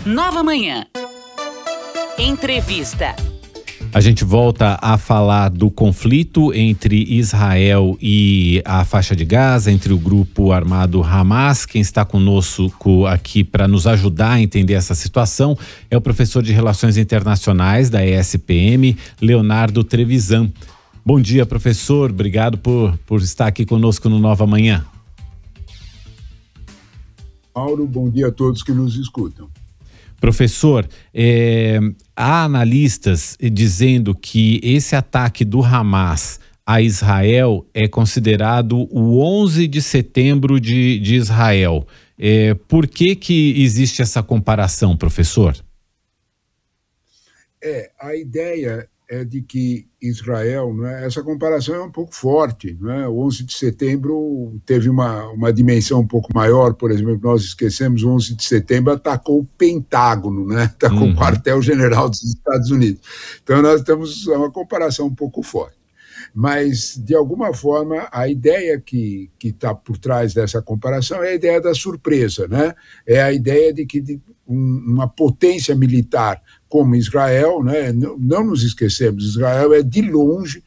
Nova Manhã. Entrevista. A gente volta a falar do conflito entre Israel e a faixa de Gaza, entre o grupo armado Hamas. Quem está conosco aqui para nos ajudar a entender essa situação é o professor de Relações Internacionais da ESPM, Leonardo Trevisan. Bom dia, professor. Obrigado por estar aqui conosco no Nova Manhã. Mauro, bom dia a todos que nos escutam. Professor, há analistas dizendo que esse ataque do Hamas a Israel é considerado o 11 de setembro de Israel. Por que existe essa comparação, professor? A ideia é de que Israel, essa comparação é um pouco forte. O 11 de setembro teve uma dimensão um pouco maior. Por exemplo, nós esquecemos, o 11 de setembro atacou o Pentágono, atacou o quartel-general dos Estados Unidos. Então nós temos uma comparação um pouco forte. Mas, de alguma forma, a ideia que está por trás dessa comparação é a ideia da surpresa, É a ideia de que uma potência militar como Israel, não nos esquecemos, Israel é de longe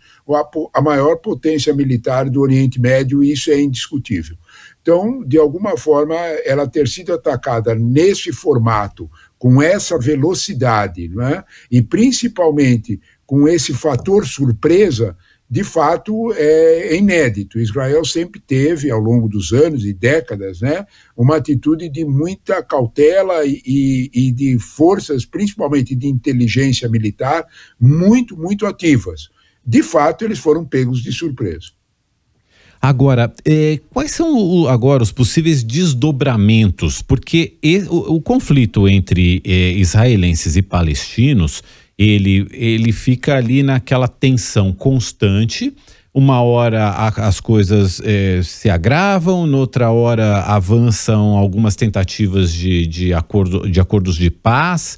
a maior potência militar do Oriente Médio, e isso é indiscutível. Então, de alguma forma, ela ter sido atacada nesse formato, com essa velocidade, e principalmente com esse fator surpresa, de fato, é inédito. Israel sempre teve, ao longo dos anos e décadas, uma atitude de muita cautela e de forças, principalmente de inteligência militar, muito, muito ativas. De fato, eles foram pegos de surpresa. Agora, quais são agora os possíveis desdobramentos? Porque o conflito entre israelenses e palestinos, ele fica ali naquela tensão constante. Uma hora as coisas se agravam, noutra hora avançam algumas tentativas de acordos de paz.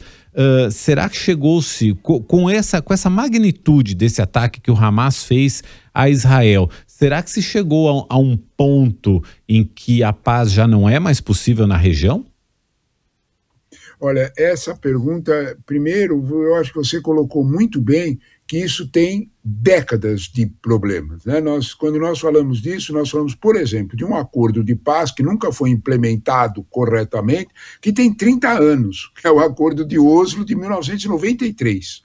Será que chegou-se, com essa magnitude desse ataque que o Hamas fez a Israel, será que se chegou a um ponto em que a paz já não é mais possível na região? Olha, essa pergunta, primeiro, eu acho que você colocou muito bem que isso tem décadas de problemas. Quando nós falamos disso, nós falamos, por exemplo, de um acordo de paz que nunca foi implementado corretamente, que tem 30 anos, que é o Acordo de Oslo de 1993.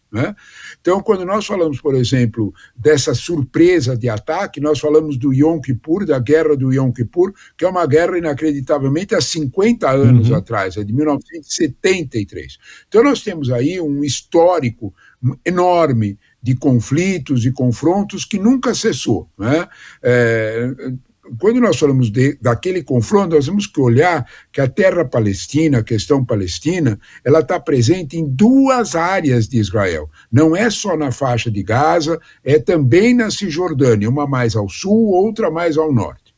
Então, quando nós falamos, por exemplo, dessa surpresa de ataque, nós falamos do Yom Kippur, da Guerra do Yom Kippur, que é uma guerra inacreditavelmente há 50 anos atrás, é de 1973. Então, nós temos aí um histórico enorme de conflitos e confrontos que nunca cessou. Quando nós falamos daquele confronto, nós temos que olhar que a terra palestina, a questão palestina, ela está presente em duas áreas de Israel. Não é só na faixa de Gaza, é também na Cisjordânia, uma mais ao sul, outra mais ao norte.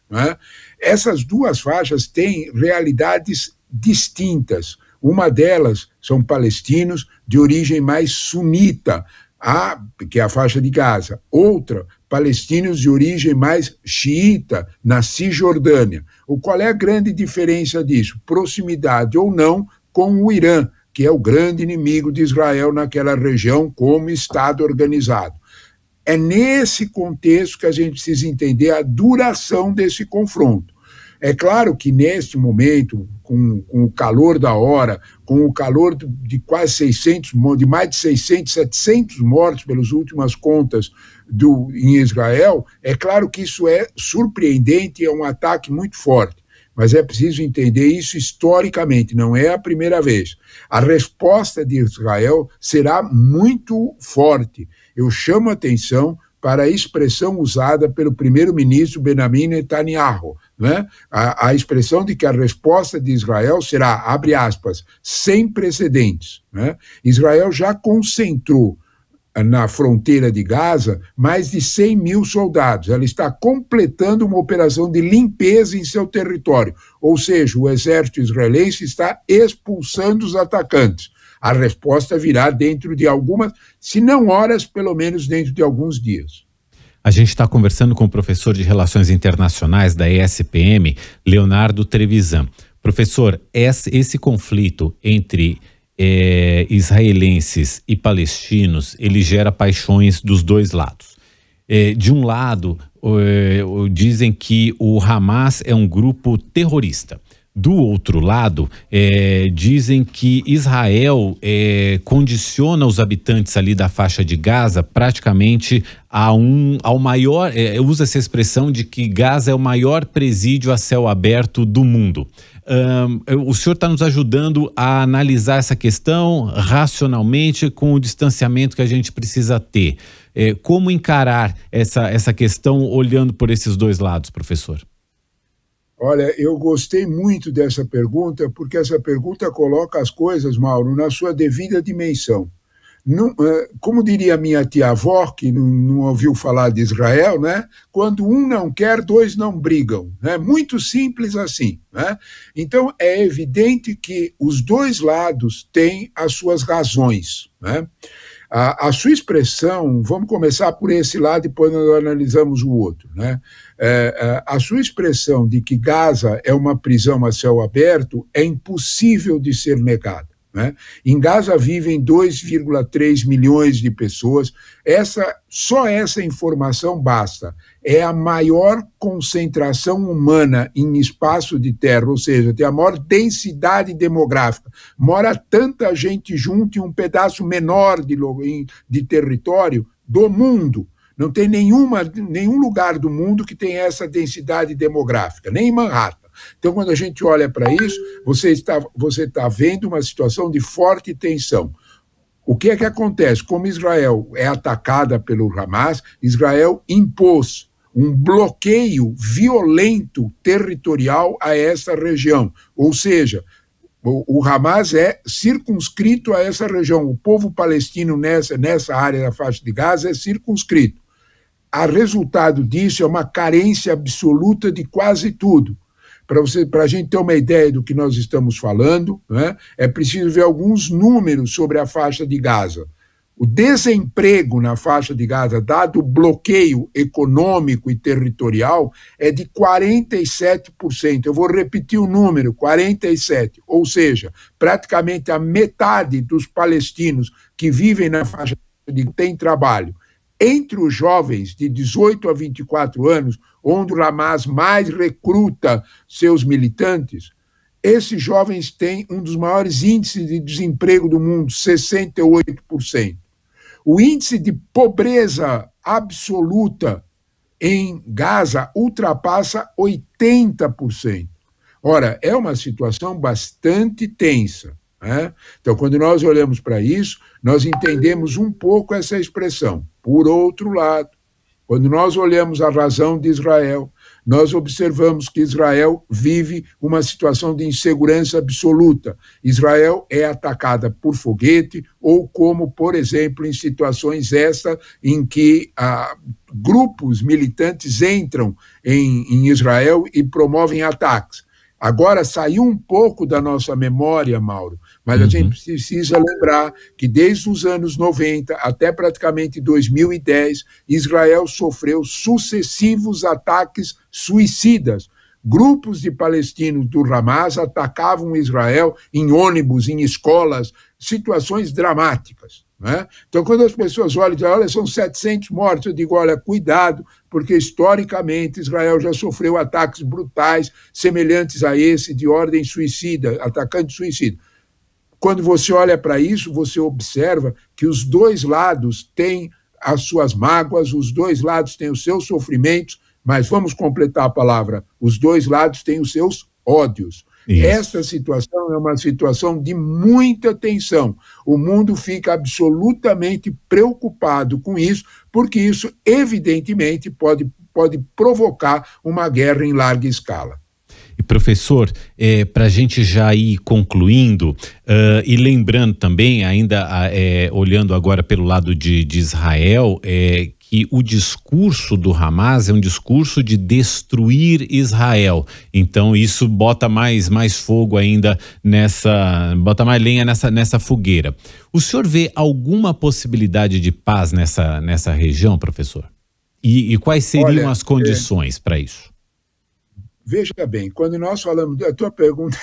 Essas duas faixas têm realidades distintas. Uma delas são palestinos de origem mais sunita, que é a faixa de Gaza. Outra, palestinos de origem mais xiita, na Cisjordânia. Qual é a grande diferença disso? Proximidade ou não com o Irã, que é o grande inimigo de Israel naquela região como Estado organizado. É nesse contexto que a gente precisa entender a duração desse confronto. É claro que neste momento, com o calor da hora, com o calor de quase 600, de mais de 600, 700 mortos pelas últimas contas em Israel, é claro que isso é surpreendente, é um ataque muito forte. Mas é preciso entender isso historicamente, não é a primeira vez. A resposta de Israel será muito forte. Eu chamo a atenção para a expressão usada pelo primeiro-ministro Benjamin Netanyahu, a expressão de que a resposta de Israel será, abre aspas, sem precedentes. Israel já concentrou na fronteira de Gaza mais de 100 mil soldados. Ela está completando uma operação de limpeza em seu território, ou seja, o exército israelense está expulsando os atacantes. A resposta virá dentro de algumas, se não horas, pelo menos dentro de alguns dias. A gente está conversando com o professor de Relações Internacionais da ESPM, Leonardo Trevisan. Professor, esse conflito entre israelenses e palestinos, ele gera paixões dos dois lados. De um lado, dizem que o Hamas é um grupo terrorista. Do outro lado, dizem que Israel condiciona os habitantes ali da faixa de Gaza praticamente ao maior, usa essa expressão de que Gaza é o maior presídio a céu aberto do mundo. O senhor está nos ajudando a analisar essa questão racionalmente com o distanciamento que a gente precisa ter. Como encarar essa questão olhando por esses dois lados, professor? Olha, eu gostei muito dessa pergunta, porque essa pergunta coloca as coisas, Mauro, na sua devida dimensão. Não, como diria minha tia-avó, que não ouviu falar de Israel, né? Quando um não quer, dois não brigam. Né? Muito simples assim. Né? Então, é evidente que os dois lados têm as suas razões. Né? A sua expressão, vamos começar por esse lado e depois nós analisamos o outro. Né? A sua expressão de que Gaza é uma prisão a céu aberto é impossível de ser negada. Né? Em Gaza vivem 2,3 milhões de pessoas. Só essa informação basta. É a maior concentração humana em espaço de terra, ou seja, tem a maior densidade demográfica. Mora tanta gente junto em um pedaço menor de território do mundo. Não tem nenhum lugar do mundo que tenha essa densidade demográfica, nem em Manhattan. Então, quando a gente olha para isso, você está vendo uma situação de forte tensão. O que é que acontece? Como Israel é atacada pelo Hamas, Israel impôs um bloqueio violento territorial a essa região. Ou seja, o Hamas é circunscrito a essa região. O povo palestino nessa área da faixa de Gaza é circunscrito. A resultado disso é uma carência absoluta de quase tudo. Para a gente ter uma ideia do que nós estamos falando, né, é preciso ver alguns números sobre a faixa de Gaza. O desemprego na faixa de Gaza, dado o bloqueio econômico e territorial, é de 47%. Eu vou repetir o número, 47%. Ou seja, praticamente a metade dos palestinos que vivem na faixa de Gaza tem trabalho. Entre os jovens de 18 a 24 anos, onde o Hamas mais recruta seus militantes, esses jovens têm um dos maiores índices de desemprego do mundo, 68%. O índice de pobreza absoluta em Gaza ultrapassa 80%. Ora, é uma situação bastante tensa. Né? Então, quando nós olhamos para isso, nós entendemos um pouco essa expressão. Por outro lado, quando nós olhamos a razão de Israel, nós observamos que Israel vive uma situação de insegurança absoluta. Israel é atacada por foguete ou como, por exemplo, em situações em que grupos militantes entram em Israel e promovem ataques. Agora saiu um pouco da nossa memória, Mauro, mas a gente precisa lembrar que desde os anos 90 até praticamente 2010, Israel sofreu sucessivos ataques suicidas. Grupos de palestinos do Hamas atacavam Israel em ônibus, em escolas, situações dramáticas. Né? Então, quando as pessoas olham e dizem, olha, são 700 mortos, eu digo, olha, cuidado, porque historicamente Israel já sofreu ataques brutais semelhantes a esse de ordem suicida, atacante suicida. Quando você olha para isso, você observa que os dois lados têm as suas mágoas, os dois lados têm os seus sofrimentos, mas vamos completar a palavra, os dois lados têm os seus ódios. Isso. Essa situação é uma situação de muita tensão. O mundo fica absolutamente preocupado com isso, porque isso, evidentemente, pode provocar uma guerra em larga escala. E professor, para a gente já ir concluindo, e lembrando também, ainda olhando agora pelo lado de Israel, que o discurso do Hamas é um discurso de destruir Israel. Então isso bota mais fogo ainda bota mais lenha nessa fogueira. O senhor vê alguma possibilidade de paz nessa região, professor? E quais seriam as condições para isso? Veja bem, quando nós falamos, a tua pergunta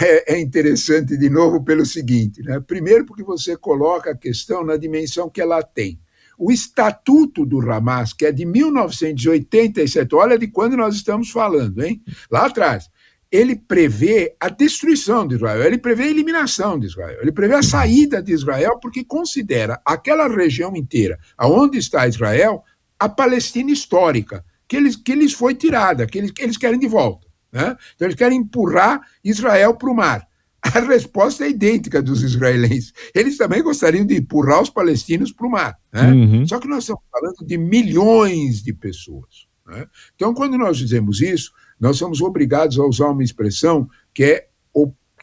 é interessante de novo pelo seguinte, né? Primeiro porque você coloca a questão na dimensão que ela tem. O Estatuto do Hamas, que é de 1987, olha de quando nós estamos falando, hein? Lá atrás, ele prevê a destruição de Israel, ele prevê a eliminação de Israel, ele prevê a saída de Israel porque considera aquela região inteira, aonde está Israel, a Palestina histórica, que lhes foi tirada, que eles querem de volta. Né? Então, eles querem empurrar Israel para o mar. A resposta é idêntica dos israelenses. Eles também gostariam de empurrar os palestinos para o mar. Né? Uhum. Só que nós estamos falando de milhões de pessoas. Né? Então, quando nós dizemos isso, nós somos obrigados a usar uma expressão que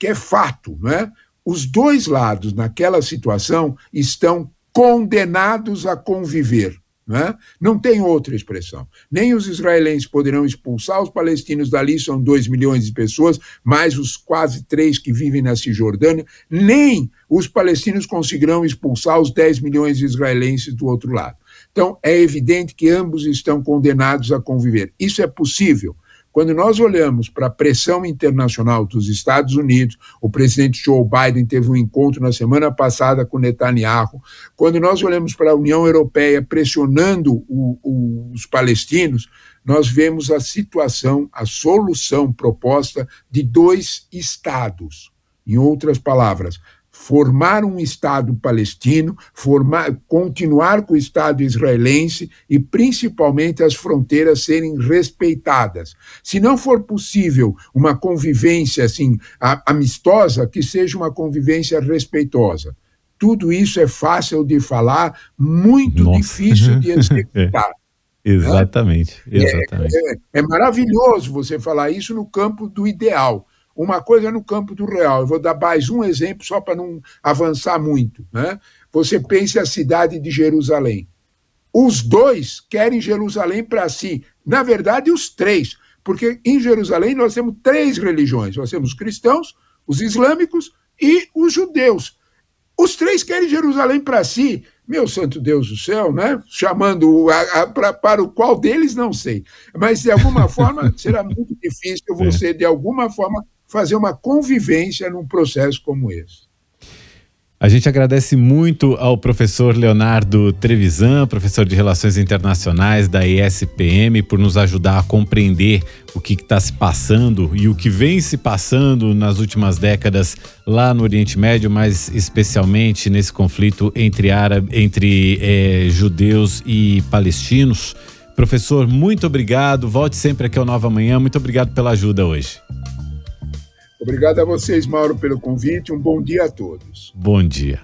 é fato. Né? Os dois lados, naquela situação, estão condenados a conviver. Né? Não tem outra expressão. Nem os israelenses poderão expulsar os palestinos dali, são 2 milhões de pessoas, mais os quase 3 que vivem na Cisjordânia, nem os palestinos conseguirão expulsar os 10 milhões de israelenses do outro lado. Então, é evidente que ambos estão condenados a conviver. Isso é possível. Quando nós olhamos para a pressão internacional dos Estados Unidos, o presidente Joe Biden teve um encontro na semana passada com Netanyahu, quando nós olhamos para a União Europeia pressionando os palestinos, nós vemos a situação, a solução proposta de 2 estados. Em outras palavras, formar um Estado palestino, continuar com o Estado israelense e, principalmente, as fronteiras serem respeitadas. Se não for possível uma convivência assim, amistosa, que seja uma convivência respeitosa. Tudo isso é fácil de falar, muito difícil de executar. Exatamente. É maravilhoso você falar isso no campo do ideal. Uma coisa no campo do real. Eu vou dar mais um exemplo só para não avançar muito. Né? Você pense a cidade de Jerusalém. Os 2 querem Jerusalém para si. Na verdade, os 3. Porque em Jerusalém nós temos 3 religiões. Nós temos os cristãos, os islâmicos e os judeus. Os 3 querem Jerusalém para si. Meu santo Deus do céu, né? Chamando para o qual deles, não sei. Mas, de alguma forma, será muito difícil você, de alguma forma, fazer uma convivência num processo como esse. A gente agradece muito ao professor Leonardo Trevisan, professor de Relações Internacionais da ESPM, por nos ajudar a compreender o que está se passando e o que vem se passando nas últimas décadas lá no Oriente Médio, mas especialmente nesse conflito entre judeus e palestinos. Professor, muito obrigado. Volte sempre aqui ao Nova Manhã. Muito obrigado pela ajuda hoje. Obrigado a vocês, Mauro, pelo convite. Um bom dia a todos. Bom dia.